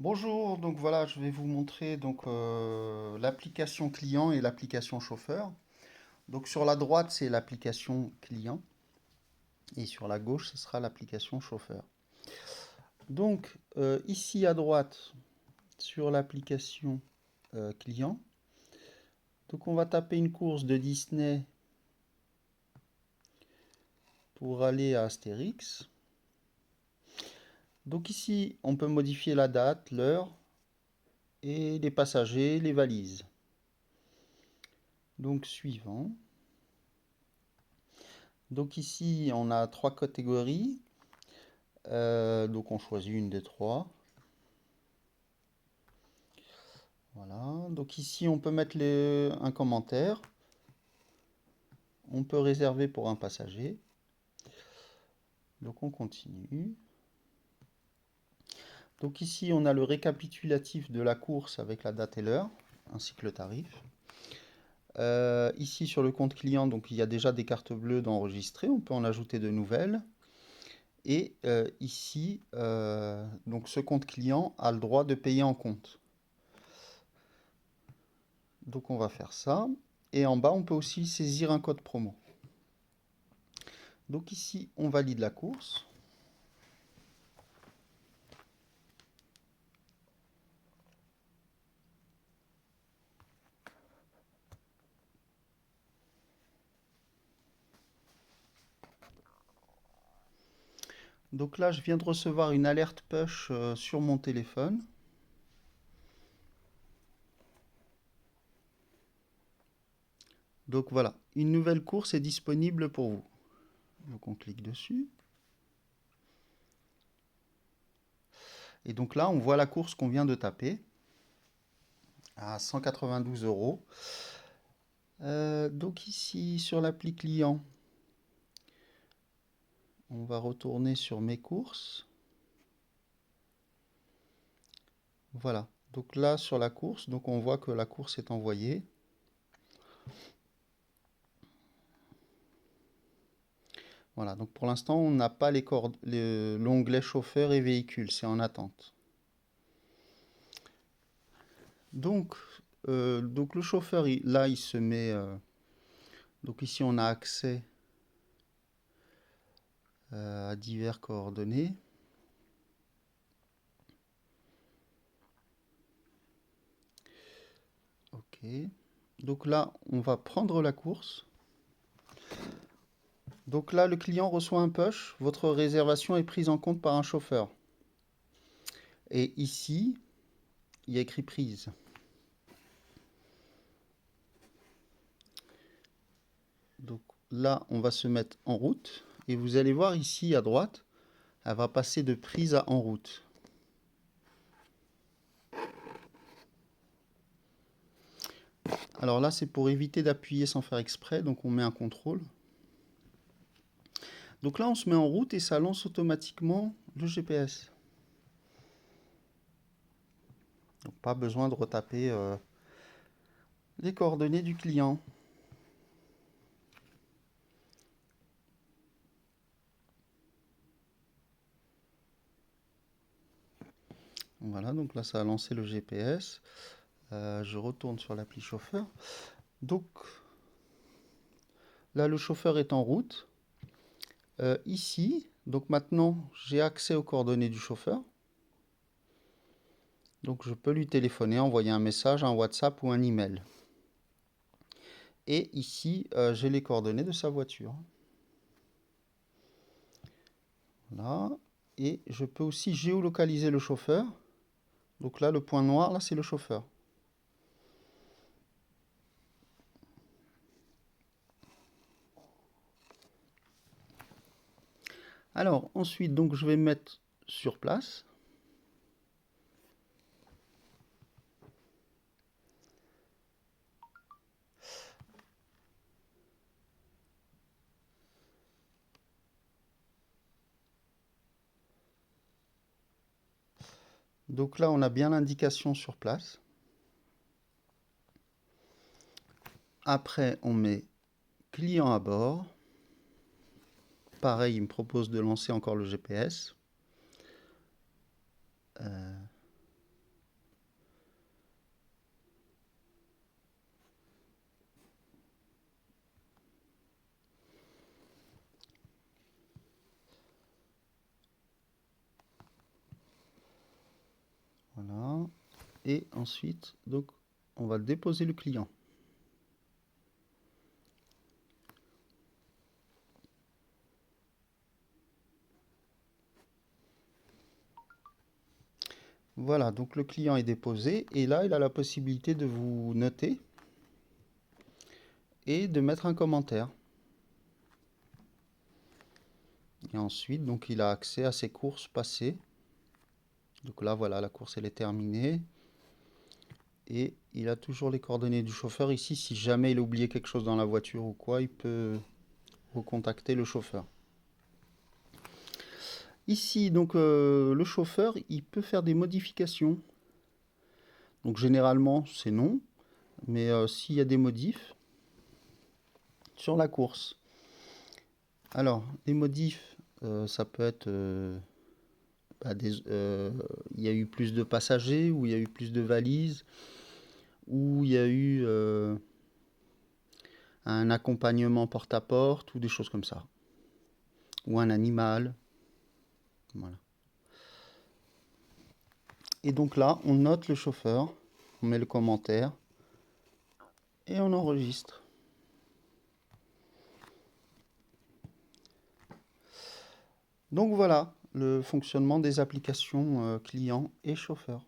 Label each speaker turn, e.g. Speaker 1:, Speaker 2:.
Speaker 1: Bonjour, donc voilà, je vais vous montrer l'application client et l'application chauffeur. Donc sur la droite, c'est l'application client et sur la gauche, ce sera l'application chauffeur. Donc ici à droite, sur l'application client, donc on va taper une course de Disney pour aller à Astérix. Donc ici, on peut modifier la date, l'heure et les passagers, les valises. Donc suivant. Donc ici, on a trois catégories. Donc on choisit une des trois. Voilà. Donc ici, on peut mettre un commentaire. On peut réserver pour un passager. Donc on continue. Donc ici, on a le récapitulatif de la course avec la date et l'heure, ainsi que le tarif. Ici, sur le compte client, donc il y a déjà des cartes bleues d'enregistrer. On peut en ajouter de nouvelles. Et ici, donc ce compte client a le droit de payer en compte. Donc on va faire ça. Et en bas, on peut aussi saisir un code promo. Donc ici, on valide la course. Donc là, je viens de recevoir une alerte push sur mon téléphone. Donc voilà, une nouvelle course est disponible pour vous. Donc on clique dessus. Et donc là, on voit la course qu'on vient de taper à 192 euros. Donc ici, sur l'appli client, on va retourner sur mes courses. Voilà. Donc là, sur la course, donc on voit que la course est envoyée. Voilà. Donc pour l'instant, on n'a pas l'onglet chauffeur et véhicule. C'est en attente. Donc, donc le chauffeur, là, il se met. Donc ici, on a accès à divers coordonnées. Ok. Donc là, on va prendre la course. Donc là, le client reçoit un push. Votre réservation est prise en compte par un chauffeur. Et ici, il y a écrit prise. Donc là, on va se mettre en route. Et vous allez voir ici à droite, elle va passer de prise à en route. Alors là, c'est pour éviter d'appuyer sans faire exprès. Donc on met un contrôle. Donc là, on se met en route et ça lance automatiquement le GPS. Donc pas besoin de retaper les coordonnées du client. Voilà, donc là ça a lancé le GPS. Je retourne sur l'appli chauffeur. Donc là le chauffeur est en route. Ici, donc maintenant j'ai accès aux coordonnées du chauffeur. Donc je peux lui téléphoner, envoyer un message, un WhatsApp ou un email. Et ici j'ai les coordonnées de sa voiture. Voilà. Et je peux aussi géolocaliser le chauffeur. Donc là le point noir, là c'est le chauffeur. Alors ensuite, donc je vais me mettre sur place. Donc là, on a bien l'indication sur place. Après, on met client à bord. Pareil, il me propose de lancer encore le GPS. et ensuite donc on va déposer le client. Voilà, donc le client est déposé et là il a la possibilité de vous noter et de mettre un commentaire. Et ensuite donc il a accès à ses courses passées. Donc là voilà, la course elle est terminée. Et il a toujours les coordonnées du chauffeur ici. Si jamais il a oublié quelque chose dans la voiture ou quoi, il peut recontacter le chauffeur. Ici, donc le chauffeur, il peut faire des modifications. Donc généralement, c'est non. Mais s'il y a des modifs sur la course. Alors, les modifs, ça peut être... il y a eu plus de passagers, ou il y a eu plus de valises, ou il y a eu un accompagnement porte-à-porte, ou des choses comme ça. Ou un animal. Voilà. Et donc là, on note le chauffeur, on met le commentaire et on enregistre. Donc voilà le fonctionnement des applications client et chauffeur.